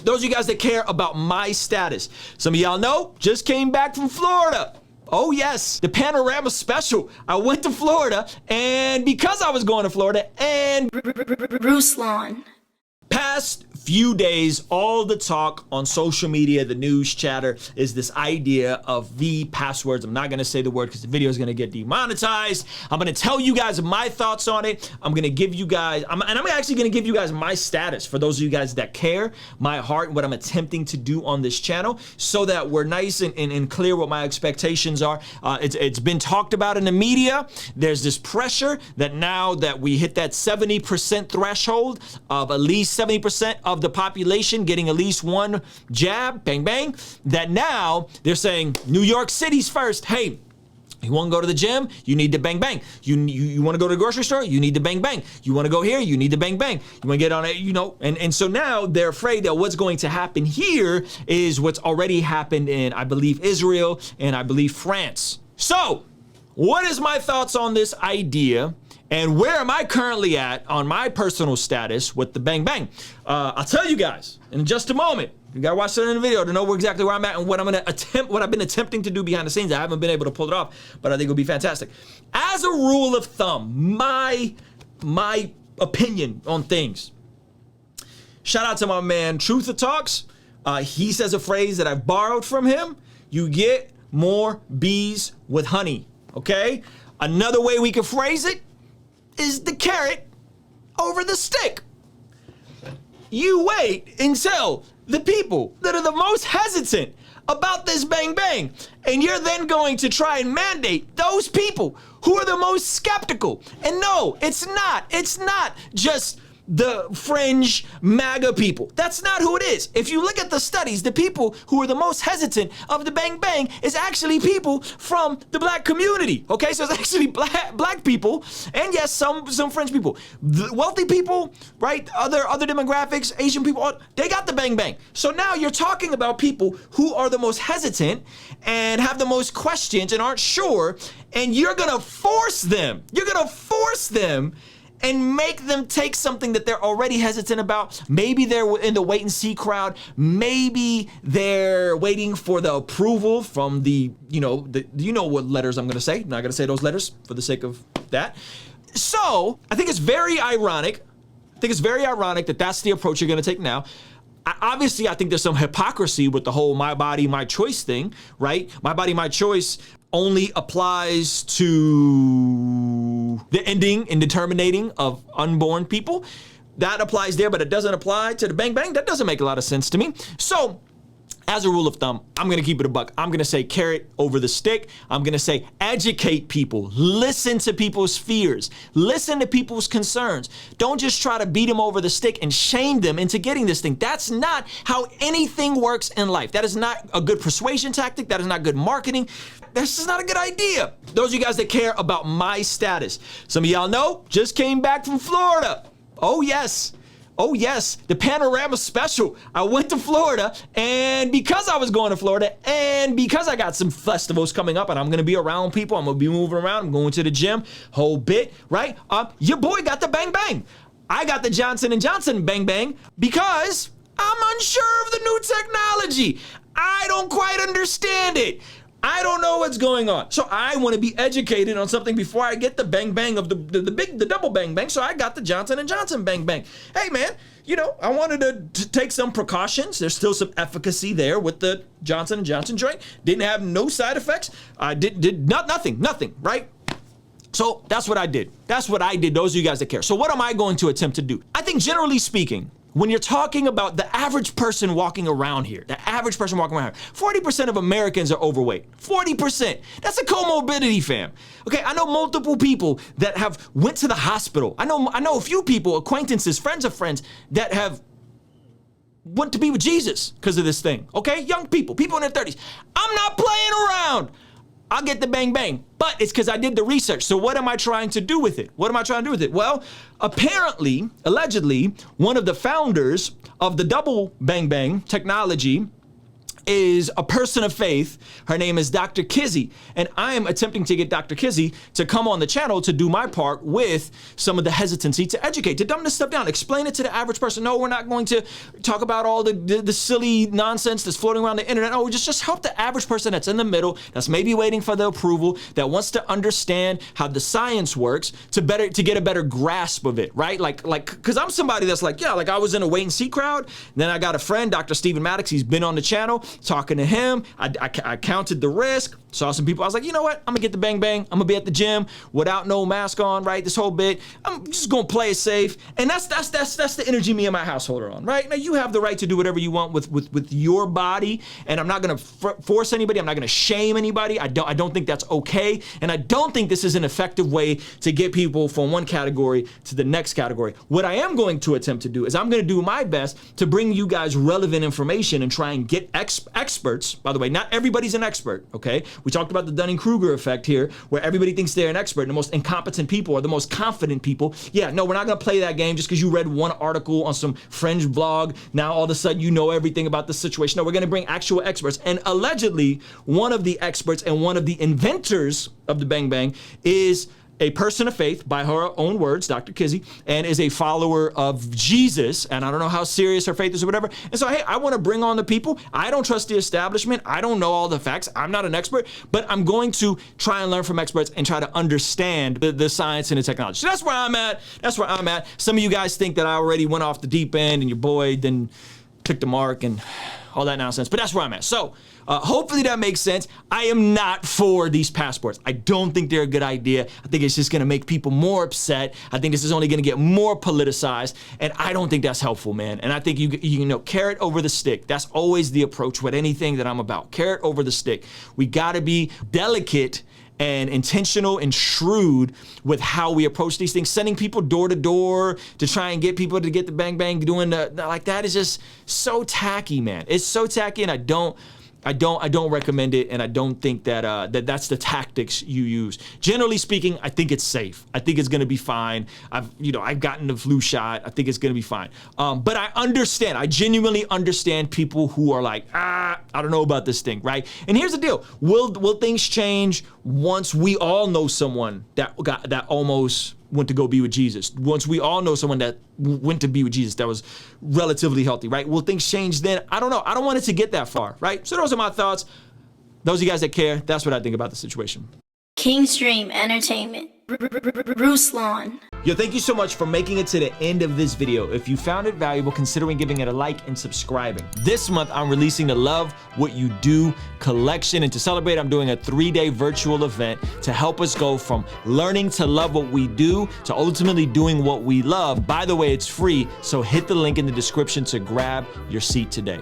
Those of you guys that care about my status. Some of y'all know, just came back from Florida. Oh yes, the Panorama special. I went to Florida, and because I was going to Florida, and Ruslan. Past few days, all the talk on social media, the news chatter, is this idea of V passwords. I'm not going to say the word because the video is going to get demonetized. I'm going to tell you guys my thoughts on it. I'm going to give you guys, I'm actually going to give you guys my status for those of you guys that care, my heart, and what I'm attempting to do on this channel so that we're nice and clear what my expectations are. It's been talked about in the media. There's this pressure that now that we hit that 70% threshold of at least 70% of the population getting at least one jab, bang, bang, that now they're saying New York City's first. Hey, you want to go to the gym? You need to bang, bang. You want to go to the grocery store? You need to bang, bang. You want to go here? You need to bang, bang. You want to get on it, you know? And so now they're afraid that what's going to happen here is what's already happened in, I believe, Israel and I believe France. So what is my thoughts on this idea? And where am I currently at on my personal status with the bang bang? I'll tell you guys in just a moment. You gotta watch that in the video to know exactly where I'm at and what I've been attempting to do behind the scenes. I haven't been able to pull it off, but I think it'll be fantastic. As a rule of thumb, my opinion on things. Shout out to my man Truth of Talks. He says a phrase that I've borrowed from him. You get more bees with honey, okay? Another way we can phrase it is the carrot over the stick. You wait until the people that are the most hesitant about this bang bang, and you're then going to try and mandate those people who are the most skeptical. And no, it's not just the fringe MAGA people. That's not who it is. If you look at the studies, the people who are the most hesitant of the bang bang is actually people from the black community. Okay, so it's actually black people, and yes, some fringe people. The wealthy people, right? Other demographics, Asian people, they got the bang bang. So now you're talking about people who are the most hesitant and have the most questions and aren't sure, and you're gonna force them. You're gonna force them and make them take something that they're already hesitant about. Maybe they're in the wait and see crowd. Maybe they're waiting for the approval from you know what letters I'm gonna say. I'm not gonna say those letters for the sake of that. So I think it's very ironic. That that's the approach you're gonna take now. Obviously, I think there's some hypocrisy with the whole my body, my choice thing, right? My body, my choice only applies to the ending and determining of unborn people. That applies there, but it doesn't apply to the bang bang. That doesn't make a lot of sense to me. So as a rule of thumb, I'm gonna keep it a buck. I'm gonna say carrot over the stick. I'm gonna say educate people. Listen to people's fears. Listen to people's concerns. Don't just try to beat them over the stick and shame them into getting this thing. That's not how anything works in life. That is not a good persuasion tactic. That is not good marketing. That's just not a good idea. Those of you guys that care about my status. Some of y'all know, just came back from Florida. Oh yes, the Panorama special. I went to Florida, and because I was going to Florida, and because I got some festivals coming up, and I'm gonna be around people, I'm gonna be moving around, I'm going to the gym, whole bit, right? Your boy got the bang bang. I got the Johnson & Johnson bang bang because I'm unsure of the new technology. I don't quite understand it. I don't know what's going on. So I want to be educated on something before I get the bang bang of the double bang bang. So I got the Johnson & Johnson bang bang. Hey man, you know, I wanted to take some precautions. There's still some efficacy there with the Johnson & Johnson joint. Didn't have no side effects. I did nothing, right? So that's what I did. Those of you guys that care. So what am I going to attempt to do? I think generally speaking, when you're talking about the average person walking around here, 40% of Americans are overweight. 40%. That's a comorbidity, fam. Okay, I know multiple people that have went to the hospital. I know a few people, acquaintances, friends of friends, that have went to be with Jesus because of this thing. Okay, young people in their 30s. I'm not playing around. I'll get the bang bang, but it's because I did the research. So what am I trying to do with it? Well, apparently, allegedly, one of the founders of the double bang bang technology is a person of faith. Her name is Dr. Kizzy, and I am attempting to get Dr. Kizzy to come on the channel to do my part with some of the hesitancy to educate, to dumb this stuff down, explain it to the average person. No, we're not going to talk about all the silly nonsense that's floating around the internet. No, just help the average person that's in the middle, that's maybe waiting for the approval, that wants to understand how the science works to get a better grasp of it, right? Like, because I'm somebody that's like, yeah, like I was in a wait and see crowd. Then I got a friend, Dr. Stephen Maddox. He's been on the channel, talking to him. I counted the risk, saw some people. I was like, you know what? I'm gonna get the bang bang. I'm gonna be at the gym without no mask on, right? This whole bit. I'm just gonna play it safe. And that's the energy me and my household are on, right? Now you have the right to do whatever you want with your body, and I'm not gonna force anybody. I'm not gonna shame anybody. I don't think that's okay, and I don't think this is an effective way to get people from one category to the next category. What I am going to attempt to do is I'm gonna do my best to bring you guys relevant information and try and get experts. By the way, not everybody's an expert, okay? We talked about the Dunning-Kruger effect here, where everybody thinks they're an expert, and the most incompetent people are the most confident people. Yeah, no, we're not gonna play that game just because you read one article on some fringe blog. Now all of a sudden you know everything about the situation. No, we're gonna bring actual experts. And allegedly, one of the experts and one of the inventors of the Bang Bang is a person of faith, by her own words, Dr. Kizzy, and is a follower of Jesus, and I don't know how serious her faith is or whatever. And so, hey, I want to bring on the people. I don't trust the establishment. I don't know all the facts. I'm not an expert, but I'm going to try and learn from experts and try to understand the science and the technology. So that's where I'm at. That's where I'm at. Some of you guys think that I already went off the deep end and your boy then took the mark and all that nonsense, but that's where I'm at. So hopefully that makes sense. I am not for these passports. I don't think they're a good idea. I think it's just gonna make people more upset. I think this is only gonna get more politicized, and I don't think that's helpful, man. And I think you know, carrot over the stick. That's always the approach with anything that I'm about. Carrot over the stick. We gotta be delicate and intentional and shrewd with how we approach these things. Sending people door to door to try and get people to get the bang bang, doing like that is just so tacky, man. It's so tacky, and I don't recommend it, and I don't think that that's the tactics you use. Generally speaking, I think it's safe. I think it's gonna be fine. I've gotten the flu shot. I think it's gonna be fine. But I genuinely understand people who are like, I don't know about this thing, right? And here's the deal: will things change once we all know someone that almost went to go be with Jesus? Once we all know someone that went to be with Jesus that was relatively healthy, right? Will things change then? I don't know. I don't want it to get that far, right? So those are my thoughts. Those of you guys that care, that's what I think about the situation. King's Dream Entertainment. Ruslan. Yo, thank you so much for making it to the end of this video. If you found it valuable, considering giving it a like and subscribing. This month, I'm releasing the Love What You Do collection, and to celebrate, I'm doing a 3-day virtual event to help us go from learning to love what we do to ultimately doing what we love. By the way, it's free, so hit the link in the description to grab your seat today.